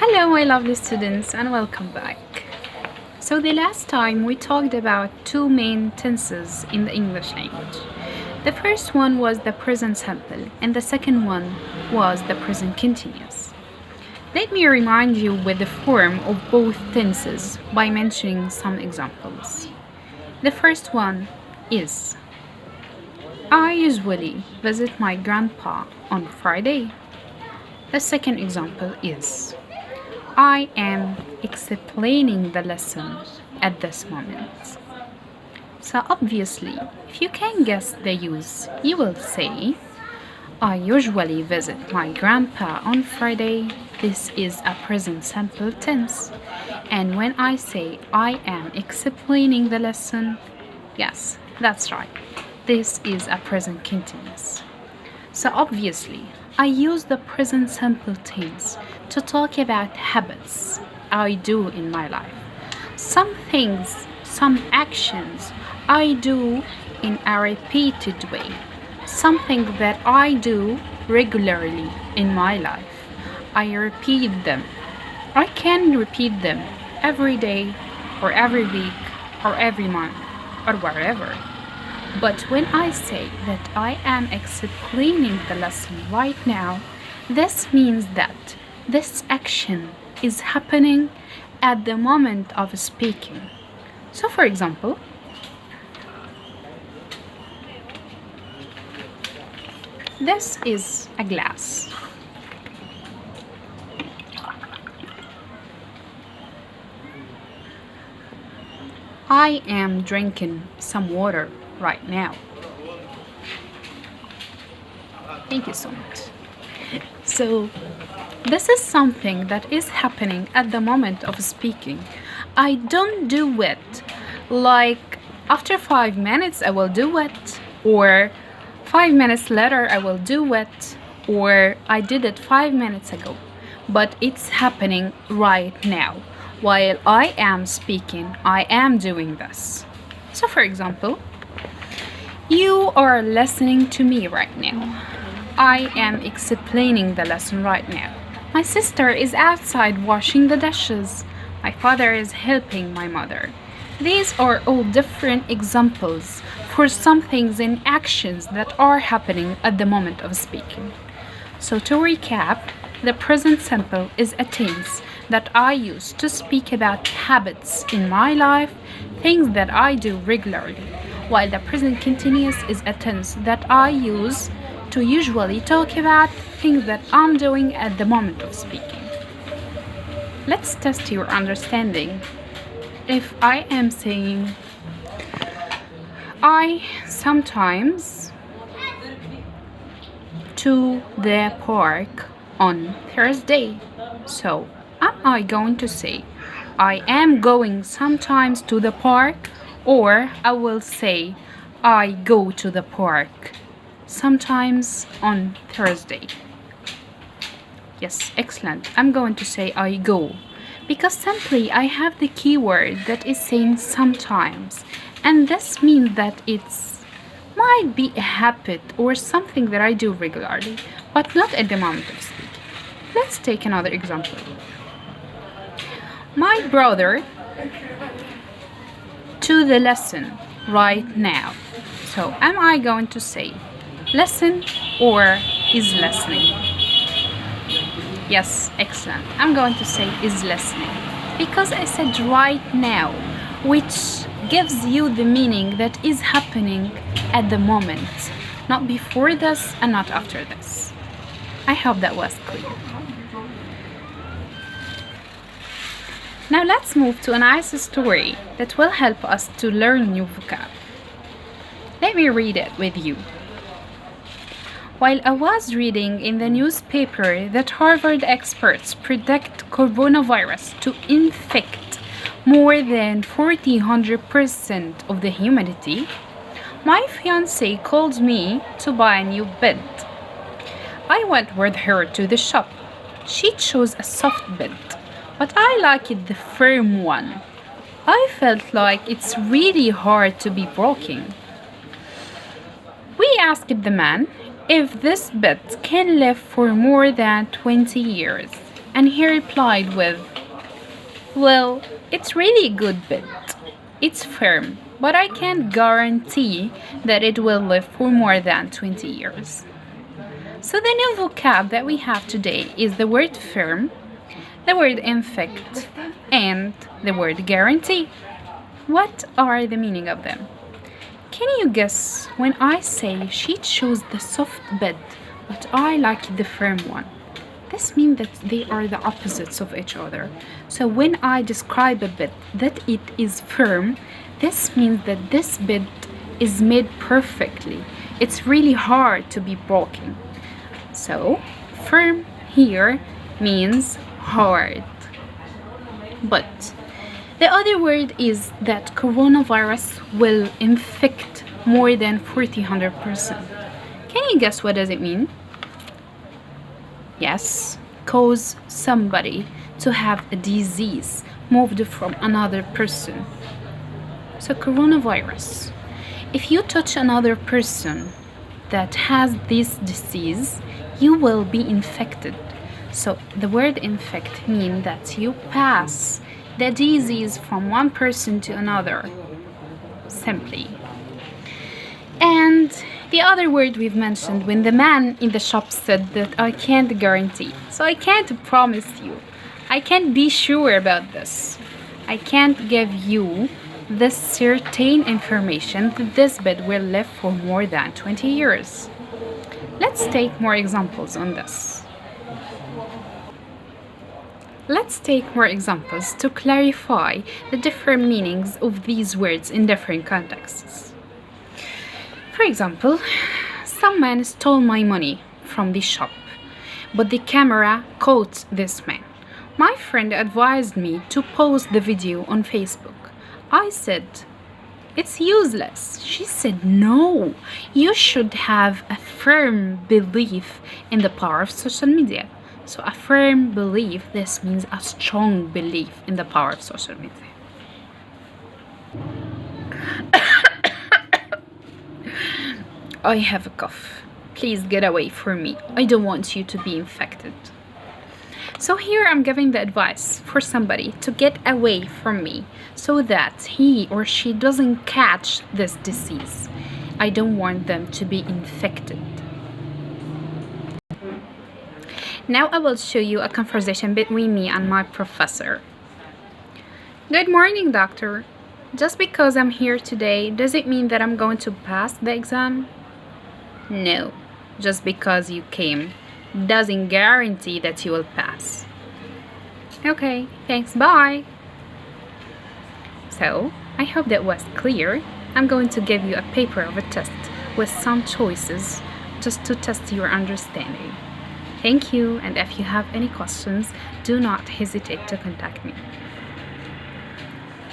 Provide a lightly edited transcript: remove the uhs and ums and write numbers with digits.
Hello, my lovely students, and welcome back. So, the last time we talked about two main tenses in the English language. The first one was the present simple, and the second one was the present continuous. Let me remind you with the form of both tenses by mentioning some examples. The first one is I usually visit my grandpa on Friday. The second example is I am explaining the lesson at this moment. So obviously, if you can guess the use, you will say I usually visit my grandpa on Friday. This is a present simple tense. And when I say I am explaining the lesson, yes, that's right. This is a present continuous. So obviously, I use the present simple tense to talk about habits I do in my life. Some things, some actions I do in a repeated way. Something that I do regularly in my life. I repeat them. I can repeat them every day or every week or every month or wherever. But when I say that I am explaining the lesson right now, this means that this action is happening at the moment of speaking. So for example, this is a glass. I am drinking some water right now. Thank you so much. So, this is something that is happening at the moment of speaking. I don't do it like after 5 minutes I will do it, or 5 minutes later I will do it, or I did it 5 minutes ago. But it's happening right now. While I am speaking, I am doing this. So for example, you are listening to me right now. I am explaining the lesson right now. My sister is outside washing the dishes. My father is helping my mother. These are all different examples for some things and actions that are happening at the moment of speaking. So to recap, the present simple is a tense that I use to speak about habits in my life, things that I do regularly, while the present continuous is a tense that I use to usually talk about things that I'm doing at the moment of speaking. Let's test your understanding. If I am saying I sometimes to the park on Thursday, so am I going to say I am going sometimes to the park, or I will say I go to the park sometimes on Thursday? Yes, excellent. I'm going to say I go, because simply I have the keyword that is saying sometimes, and this means that it's might be a habit or something that I do regularly, but not at the moment of speaking. Let's take another example. My brother to the lesson right now. So am I going to say listen or is listening? Yes, excellent. I'm going to say is listening, because I said right now, which gives you the meaning that is happening at the moment, not before this and not after this. I hope that was clear. Now let's move to a nice story that will help us to learn new vocab. Let me read it with you. While I was reading in the newspaper that Harvard experts predict coronavirus to infect more than 400% of the humanity, my fiancée called me to buy a new bed. I went with her to the shop. She chose a soft bed, but I liked the firm one. I felt like it's really hard to be broken. We asked the man if this bed can live for more than 20 years, And he replied with, "Well, it's really a good bit. It's firm, but I can't guarantee that it will live for more than 20 years." So the new vocab that we have today is the word firm, the word infect, and the word guarantee. What are the meaning of them? Can you guess when I say she chose the soft bed, but I like the firm one? This means that they are the opposites of each other. So when I describe a bed that it is firm, this means that this bed is made perfectly. It's really hard to be broken. So firm here means hard. But the other word is that coronavirus will infect more than 400%. Can you guess what does it mean? Yes, cause somebody to have a disease moved from another person. So coronavirus. If you touch another person that has this disease, you will be infected. So the word infect means that you pass the disease from one person to another, simply. And the other word we've mentioned when the man in the shop said that I can't guarantee. So I can't promise you. I can't be sure about this. I can't give you this certain information that this bed will live for more than 20 years. Let's take more examples on this. Let's take more examples to clarify the different meanings of these words in different contexts. For example, some man stole my money from the shop, but the camera caught this man. My friend advised me to post the video on Facebook. I said, "It's useless." She said, "No, you should have a firm belief in the power of social media." So a firm belief, this means a strong belief in the power of social media. I have a cough. Please get away from me. I don't want you to be infected. So here I'm giving the advice for somebody to get away from me so that he or she doesn't catch this disease. I don't want them to be infected. Now I will show you a conversation between me and my professor. "Good morning, doctor. Just because I'm here today, does it mean that I'm going to pass the exam?" "No, just because you came doesn't guarantee that you will pass." "Okay, thanks, bye." So, I hope that was clear. I'm going to give you a paper of a test with some choices just to test your understanding. Thank you, and if you have any questions, do not hesitate to contact me.